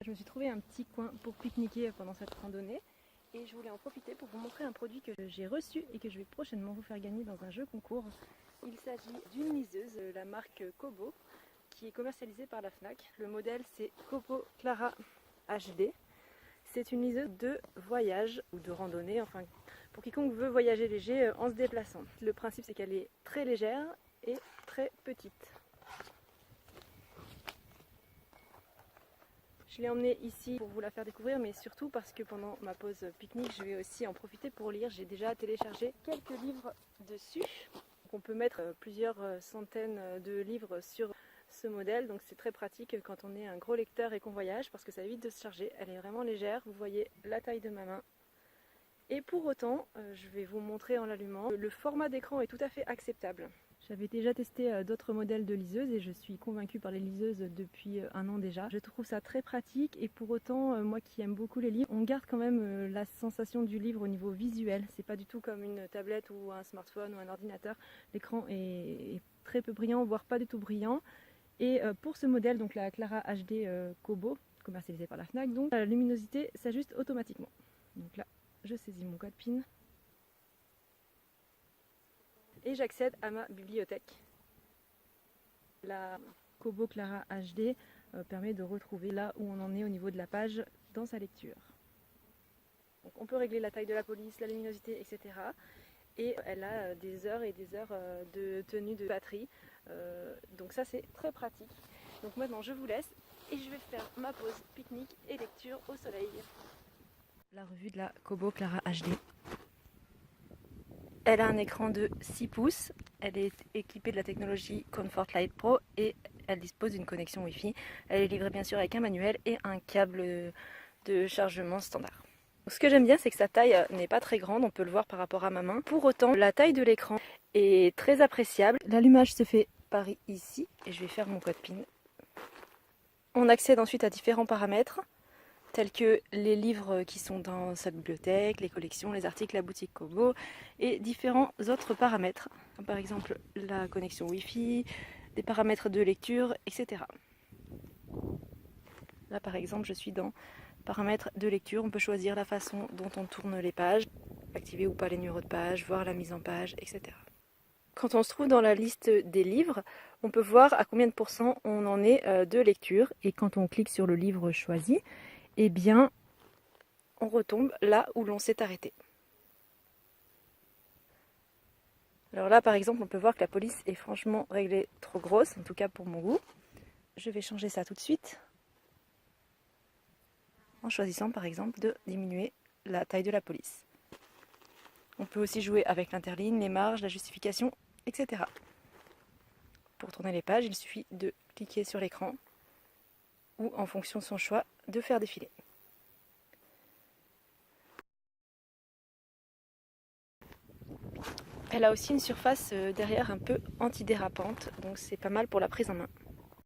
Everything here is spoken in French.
Je me suis trouvé un petit coin pour pique-niquer pendant cette randonnée et je voulais en profiter pour vous montrer un produit que j'ai reçu et que je vais prochainement vous faire gagner dans un jeu concours. Il s'agit d'une liseuse, la marque Kobo, qui est commercialisée par la Fnac. Le modèle c'est Kobo Clara HD. C'est une liseuse de voyage ou de randonnée, enfin pour quiconque veut voyager léger en se déplaçant. Le principe c'est qu'elle est très légère et très petite. Je l'ai emmenée ici pour vous la faire découvrir, mais surtout parce que pendant ma pause pique-nique, je vais aussi en profiter pour lire. J'ai déjà téléchargé quelques livres dessus. Donc on peut mettre plusieurs centaines de livres sur ce modèle, donc c'est très pratique quand on est un gros lecteur et qu'on voyage parce que ça évite de se charger. Elle est vraiment légère, vous voyez la taille de ma main. Et pour autant, je vais vous montrer en l'allumant, le format d'écran est tout à fait acceptable. J'avais déjà testé d'autres modèles de liseuses et je suis convaincue par les liseuses depuis un an déjà. Je trouve ça très pratique et pour autant, moi qui aime beaucoup les livres, on garde quand même la sensation du livre au niveau visuel. C'est pas du tout comme une tablette ou un smartphone ou un ordinateur. L'écran est très peu brillant, voire pas du tout brillant. Et pour ce modèle, donc la Clara HD Kobo, commercialisée par la Fnac, donc la luminosité s'ajuste automatiquement. Donc là, je saisis mon code PIN. Et j'accède à ma bibliothèque. La Kobo Clara HD permet de retrouver là où on en est au niveau de la page dans sa lecture. Donc on peut régler la taille de la police, la luminosité, etc. Et elle a des heures et des heures de tenue de batterie. Donc ça c'est très pratique. Donc maintenant je vous laisse et je vais faire ma pause pique-nique et lecture au soleil. La revue de la Kobo Clara HD. Elle a un écran de 6 pouces, elle est équipée de la technologie Comfort Light Pro et elle dispose d'une connexion Wi-Fi. Elle est livrée bien sûr avec un manuel et un câble de chargement standard. Ce que j'aime bien, c'est que sa taille n'est pas très grande, on peut le voir par rapport à ma main. Pour autant, la taille de l'écran est très appréciable. L'allumage se fait par ici et je vais faire mon code PIN. On accède ensuite à différents paramètres, tels que les livres qui sont dans sa bibliothèque, les collections, les articles, la boutique Kobo et différents autres paramètres, comme par exemple la connexion Wi-Fi, des paramètres de lecture, etc. Là par exemple je suis dans paramètres de lecture, on peut choisir la façon dont on tourne les pages, activer ou pas les numéros de page, voir la mise en page, etc. Quand on se trouve dans la liste des livres, on peut voir à combien de pourcents on en est de lecture et quand on clique sur le livre choisi, eh bien, on retombe là où l'on s'est arrêté. Alors là, par exemple, on peut voir que la police est franchement réglée trop grosse, en tout cas pour mon goût. Je vais changer ça tout de suite, en choisissant par exemple de diminuer la taille de la police. On peut aussi jouer avec l'interligne, les marges, la justification, etc. Pour tourner les pages, il suffit de cliquer sur l'écran ou, en fonction de son choix, de faire défiler. Elle a aussi une surface derrière un peu antidérapante, donc c'est pas mal pour la prise en main.